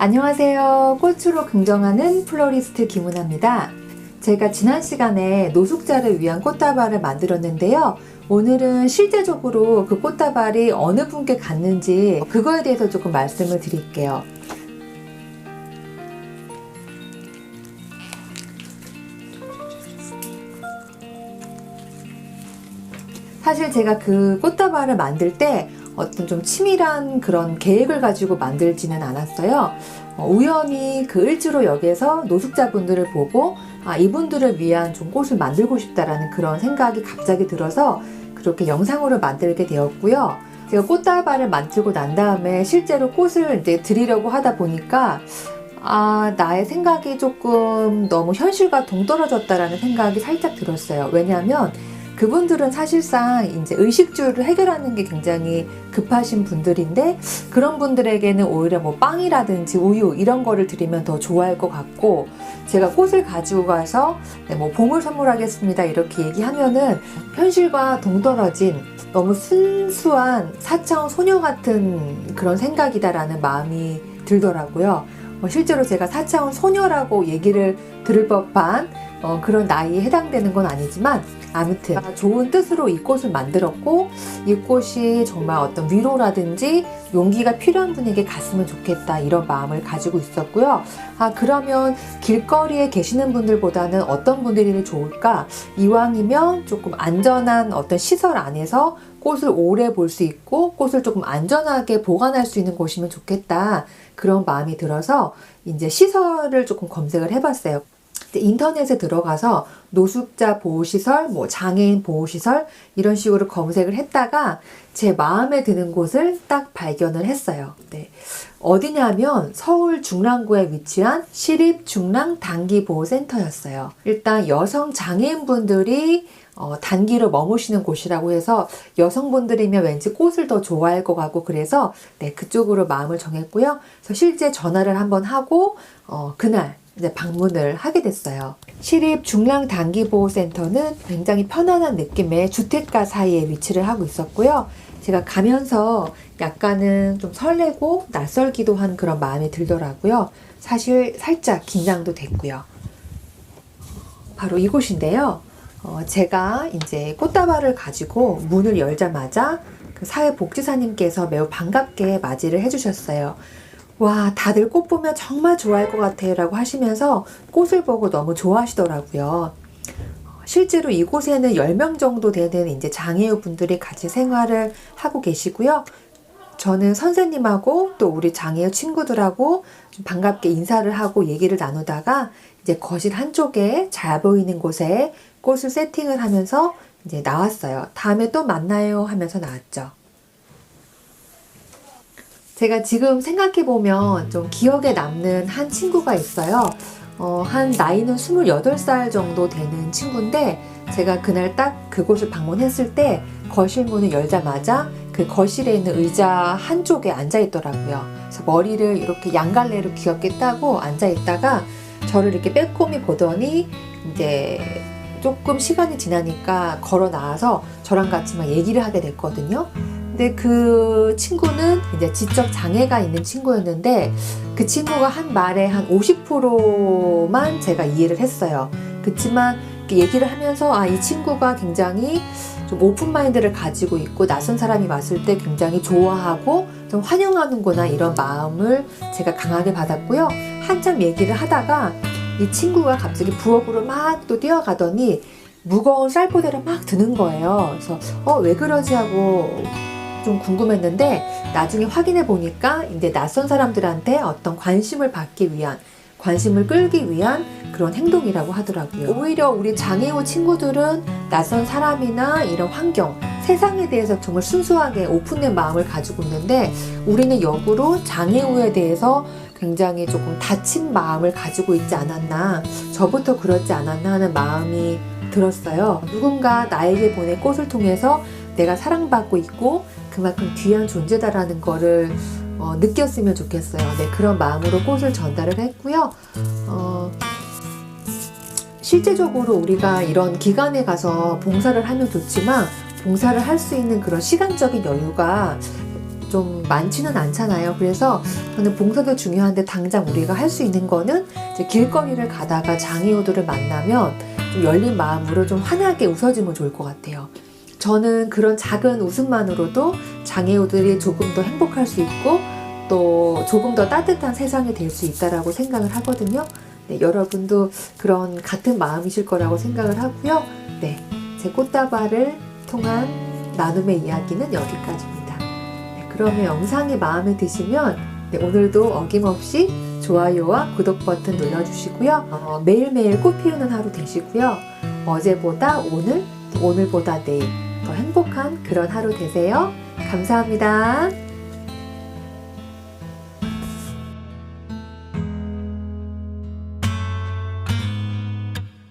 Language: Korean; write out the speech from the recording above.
안녕하세요. 꽃으로 긍정하는 플로리스트 김은아입니다. 제가 지난 시간에 노숙자를 위한 꽃다발을 만들었는데요. 오늘은 실제적으로 그 꽃다발이 어느 분께 갔는지 그거에 대해서 조금 말씀을 드릴게요. 사실 제가 그 꽃다발을 만들 때 어떤 좀 치밀한 그런 계획을 가지고 만들지는 않았어요. 우연히 그 을지로역에서 노숙자분들을 보고 이분들을 위한 좀 꽃을 만들고 싶다라는 그런 생각이 갑자기 들어서 그렇게 영상으로 만들게 되었고요. 제가 꽃다발을 만들고 난 다음에 실제로 꽃을 이제 드리려고 하다 보니까 나의 생각이 조금 너무 현실과 동떨어졌다라는 생각이 살짝 들었어요. 왜냐하면 그분들은 사실상 이제 의식주를 해결하는 게 굉장히 급하신 분들인데 그런 분들에게는 오히려 뭐 빵이라든지 우유 이런 거를 드리면 더 좋아할 것 같고, 제가 꽃을 가지고 가서 뭐 봉을 선물하겠습니다 이렇게 얘기하면은 현실과 동떨어진 너무 순수한 4차원 소녀 같은 그런 생각이다라는 마음이 들더라고요. 실제로 제가 4차원 소녀라고 얘기를 들을 법한 그런 나이에 해당되는 건 아니지만, 아무튼 좋은 뜻으로 이 꽃을 만들었고 이 꽃이 정말 어떤 위로라든지 용기가 필요한 분에게 갔으면 좋겠다 이런 마음을 가지고 있었고요. 그러면 길거리에 계시는 분들보다는 어떤 분들이 좋을까? 이왕이면 조금 안전한 어떤 시설 안에서 꽃을 오래 볼 수 있고 꽃을 조금 안전하게 보관할 수 있는 곳이면 좋겠다, 그런 마음이 들어서 이제 시설을 조금 검색을 해봤어요. 인터넷에 들어가서 노숙자 보호시설, 뭐 장애인 보호시설 이런 식으로 검색을 했다가 제 마음에 드는 곳을 딱 발견을 했어요. 네. 어디냐면 서울 중랑구에 위치한 시립중랑단기보호센터였어요. 일단 여성 장애인분들이 단기로 머무시는 곳이라고 해서 여성분들이면 왠지 꽃을 더 좋아할 것 같고, 그래서 그쪽으로 마음을 정했고요. 그래서 실제 전화를 한번 하고 그날 이제 방문을 하게 됐어요. 시립중랑단기보호센터는 굉장히 편안한 느낌의 주택가 사이에 위치를 하고 있었고요. 제가 가면서 약간은 좀 설레고 낯설기도 한 그런 마음이 들더라고요. 사실 살짝 긴장도 됐고요. 바로 이곳인데요. 제가 이제 꽃다발을 가지고 문을 열자마자 그 사회복지사님께서 매우 반갑게 맞이를 해주셨어요. 와, 다들 꽃 보면 정말 좋아할 것 같아요 라고 하시면서 꽃을 보고 너무 좋아하시더라고요. 실제로 이곳에는 10명 정도 되는 이제 장애우 분들이 같이 생활을 하고 계시고요. 저는 선생님하고 또 우리 장애우 친구들하고 좀 반갑게 인사를 하고 얘기를 나누다가 이제 거실 한쪽에 잘 보이는 곳에 꽃을 세팅을 하면서 이제 나왔어요. 다음에 또 만나요 하면서 나왔죠. 제가 지금 생각해보면 좀 기억에 남는 한 친구가 있어요. 한 나이는 28살 정도 되는 친구인데, 제가 그날 딱 그곳을 방문했을 때 거실 문을 열자마자 그 거실에 있는 의자 한쪽에 앉아 있더라고요. 그래서 머리를 이렇게 양갈래로 귀엽게 따고 앉아 있다가 저를 이렇게 빼꼼히 보더니 이제 조금 시간이 지나니까 걸어 나와서 저랑 같이 막 얘기를 하게 됐거든요. 근데 그 친구는 이제 지적 장애가 있는 친구였는데 그 친구가 한 말에 한 50%만 제가 이해를 했어요. 그렇지만 얘기를 하면서 이 친구가 굉장히 좀 오픈 마인드를 가지고 있고 낯선 사람이 왔을 때 굉장히 좋아하고 좀 환영하는구나, 이런 마음을 제가 강하게 받았고요. 한참 얘기를 하다가 이 친구가 갑자기 부엌으로 막 또 뛰어가더니 무거운 쌀포대를 막 드는 거예요. 그래서 왜 그러지 하고 좀 궁금했는데 나중에 확인해 보니까 이제 낯선 사람들한테 어떤 관심을 받기 위한, 관심을 끌기 위한 그런 행동이라고 하더라고요. 오히려 우리 장애우 친구들은 낯선 사람이나 이런 환경, 세상에 대해서 정말 순수하게 오픈된 마음을 가지고 있는데 우리는 역으로 장애우에 대해서 굉장히 조금 닫힌 마음을 가지고 있지 않았나, 저부터 그렇지 않았나 하는 마음이 들었어요. 누군가 나에게 보낸 꽃을 통해서 내가 사랑받고 있고 그만큼 귀한 존재다라는 거를 느꼈으면 좋겠어요. 그런 마음으로 꽃을 전달을 했고요. 실제적으로 우리가 이런 기관에 가서 봉사를 하면 좋지만 봉사를 할 수 있는 그런 시간적인 여유가 좀 많지는 않잖아요. 그래서 저는 봉사도 중요한데 당장 우리가 할 수 있는 거는 이제 길거리를 가다가 장애우들을 만나면 좀 열린 마음으로 좀 환하게 웃어주면 좋을 것 같아요. 저는 그런 작은 웃음만으로도 장애우들이 조금 더 행복할 수 있고 또 조금 더 따뜻한 세상이 될 수 있다라고 생각을 하거든요. 네, 여러분도 그런 같은 마음이실 거라고 생각을 하고요. 네, 제 꽃다발을 통한 나눔의 이야기는 여기까지입니다. 네, 그러면 영상이 마음에 드시면 네, 오늘도 어김없이 좋아요와 구독 버튼 눌러주시고요. 매일매일 꽃 피우는 하루 되시고요. 어제보다 오늘, 오늘보다 내일 더 행복한 그런 하루 되세요. 감사합니다.